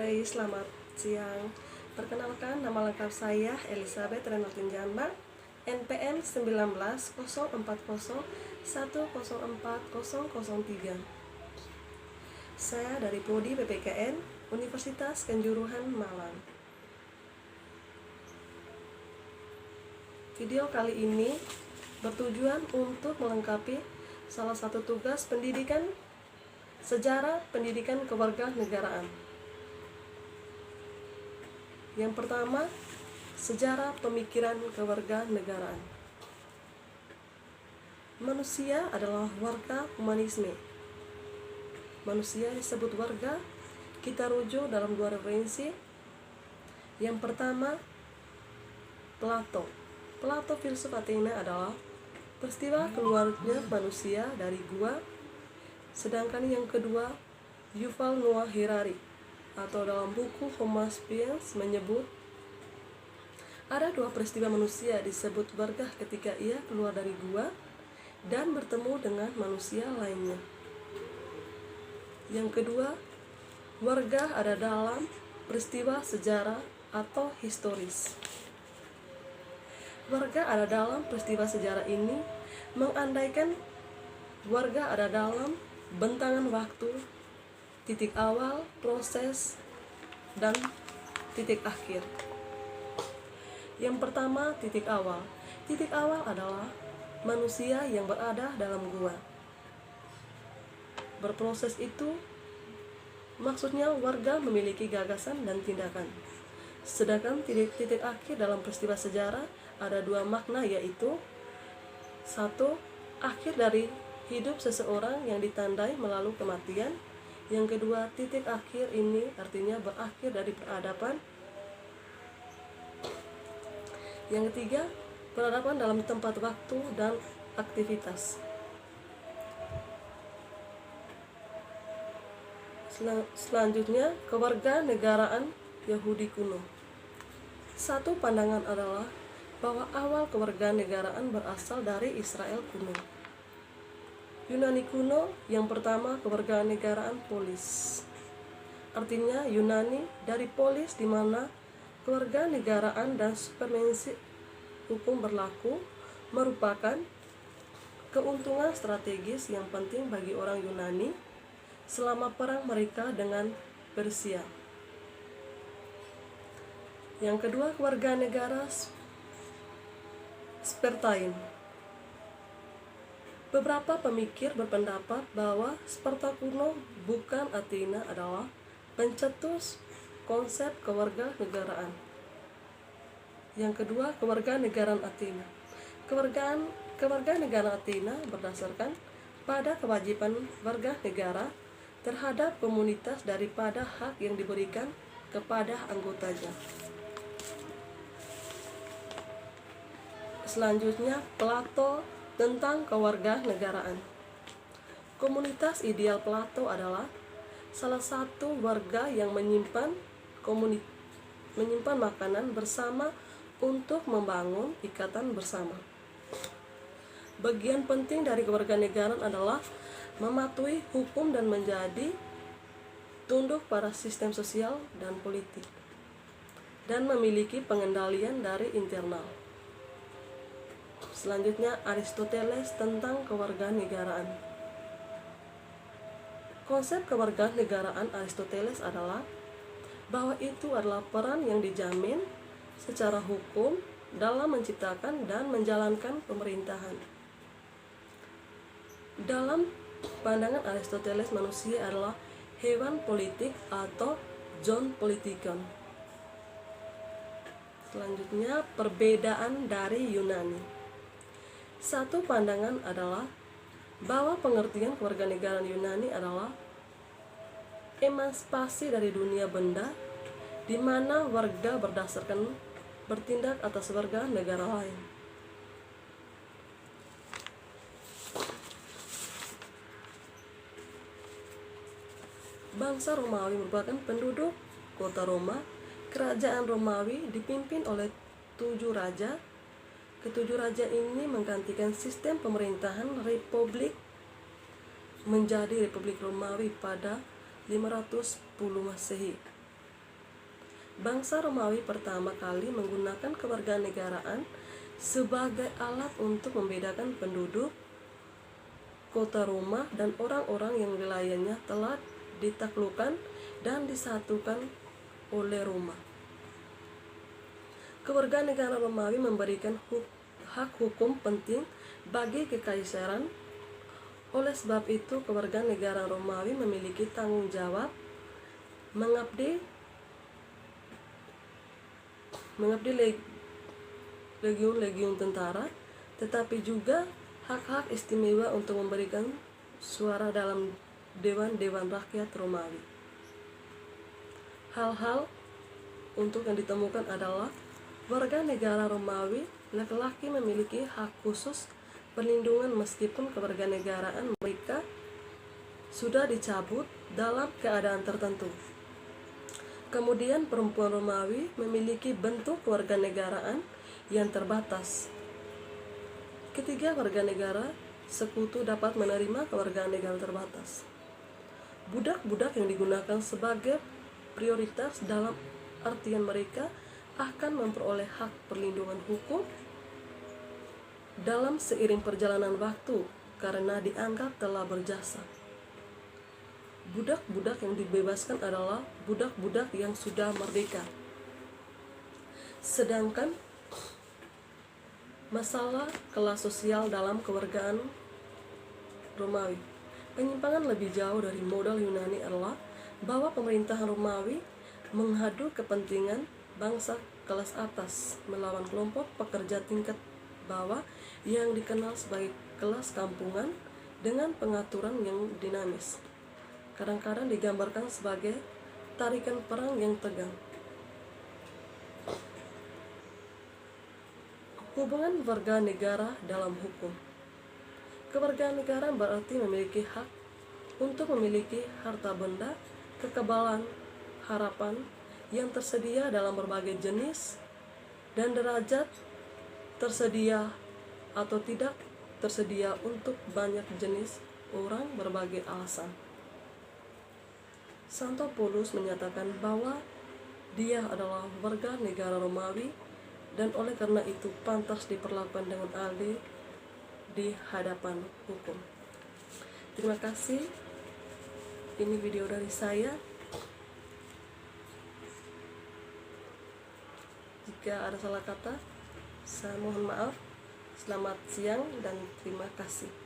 Hai, selamat siang. Perkenalkan, nama lengkap saya Elizabeth Renaltin Jamba, NPM 190401040003. Saya dari Prodi PPKN Universitas Kanjuruhan Malang. Video kali ini bertujuan untuk melengkapi salah satu tugas pendidikan sejarah pendidikan kewarganegaraan. Yang pertama, sejarah pemikiran kewarganegaraan. Manusia adalah warga humanisme. Manusia disebut warga, kita rujuk dalam dua referensi. Yang pertama, Plato. Plato filsuf Athena adalah peristiwa keluarnya manusia dari gua. Sedangkan yang kedua, Yuval Noah Harari atau dalam buku Homo sapiens menyebut ada dua peristiwa manusia disebut warga ketika ia keluar dari gua dan bertemu dengan manusia lainnya. Yang kedua, warga ada dalam peristiwa sejarah atau historis. Warga ada dalam peristiwa sejarah ini mengandaikan warga ada dalam bentangan waktu, titik awal, proses, dan titik akhir. Yang pertama, titik awal. Titik awal adalah manusia yang berada dalam gua. Berproses itu maksudnya warga memiliki gagasan dan tindakan. Sedangkan titik akhir dalam peristiwa sejarah ada dua makna, yaitu satu, akhir dari hidup seseorang yang ditandai melalui kematian. Yang kedua, titik akhir ini artinya berakhir dari peradaban. Yang ketiga, peradaban dalam tempat, waktu, dan aktivitas. Selanjutnya, kewarganegaraan Yahudi kuno. Satu pandangan adalah bahwa awal kewarganegaraan berasal dari Israel kuno. Yunani kuno, yang pertama kewarganegaraan polis. Artinya Yunani dari polis di mana kewarganegaraan dan supremasi hukum berlaku merupakan keuntungan strategis yang penting bagi orang Yunani selama perang mereka dengan Persia. Yang kedua, kewarganegara Spartan. Beberapa pemikir berpendapat bahwa Sparta kuno bukan Athena adalah pencetus konsep kewarganegaraan. Yang kedua, kewarganegaraan Athena. Kewarganegaraan Athena berdasarkan pada kewajiban warga negara terhadap komunitas daripada hak yang diberikan kepada anggotanya. Selanjutnya, Plato tentang kewarganegaraan. Komunitas ideal Plato adalah salah satu warga yang menyimpan makanan bersama untuk membangun ikatan bersama. Bagian penting dari kewarganegaraan adalah mematuhi hukum dan menjadi tunduk pada sistem sosial dan politik, dan memiliki pengendalian dari internal. Selanjutnya, Aristoteles tentang kewarganegaraan. Konsep kewarganegaraan Aristoteles adalah bahwa itu adalah peran yang dijamin secara hukum dalam menciptakan dan menjalankan pemerintahan. Dalam pandangan Aristoteles, manusia adalah hewan politik atau zoon politikon. Selanjutnya, perbedaan dari Yunani. Satu pandangan adalah bahwa pengertian kewarganegaraan Yunani adalah emansipasi dari dunia benda, di mana warga berdasarkan bertindak atas warga negara lain. Bangsa Romawi merupakan penduduk kota Roma. Kerajaan Romawi dipimpin oleh 7 raja. Ketujuh raja ini menggantikan sistem pemerintahan republik menjadi Republik Romawi pada 510 Masehi. Bangsa Romawi pertama kali menggunakan kewarganegaraan sebagai alat untuk membedakan penduduk kota Roma dan orang-orang yang wilayahnya telah ditaklukkan dan disatukan oleh Roma. Kewarganegaraan Romawi memberikan hak hukum penting bagi kekaisaran. Oleh sebab itu, kewarganegaraan Romawi memiliki tanggung jawab mengabdi legiun tentara, tetapi juga hak-hak istimewa untuk memberikan suara dalam dewan-dewan rakyat Romawi. Hal-hal untuk yang ditemukan adalah warga negara Romawi laki-laki memiliki hak khusus perlindungan meskipun kewarganegaraan mereka sudah dicabut dalam keadaan tertentu. Kemudian perempuan Romawi memiliki bentuk kewarganegaraan yang terbatas. Ketiga, warga negara sekutu dapat menerima kewarganegaraan terbatas. Budak-budak yang digunakan sebagai prioritas dalam artian mereka akan memperoleh hak perlindungan hukum dalam seiring perjalanan waktu karena dianggap telah berjasa. Budak-budak yang dibebaskan adalah budak-budak yang sudah merdeka. Sedangkan masalah kelas sosial dalam kewargaan Romawi, penyimpangan lebih jauh dari modal Yunani adalah bahwa pemerintahan Romawi menghadu kepentingan bangsa kelas atas melawan kelompok pekerja tingkat bawah yang dikenal sebagai kelas kampungan dengan pengaturan yang dinamis. Kadang-kadang digambarkan sebagai tarikan perang yang tegang. Hubungan warga negara dalam hukum. Kewarganegaraan berarti memiliki hak untuk memiliki harta benda, kekebalan, harapan yang tersedia dalam berbagai jenis dan derajat, tersedia atau tidak tersedia untuk banyak jenis orang berbagai alasan. Santo Paulus menyatakan bahwa dia adalah warga negara Romawi dan oleh karena itu pantas diperlakukan dengan adil di hadapan hukum. Terima kasih. Ini video dari saya. Jika ada salah kata, saya mohon maaf. Selamat siang dan terima kasih.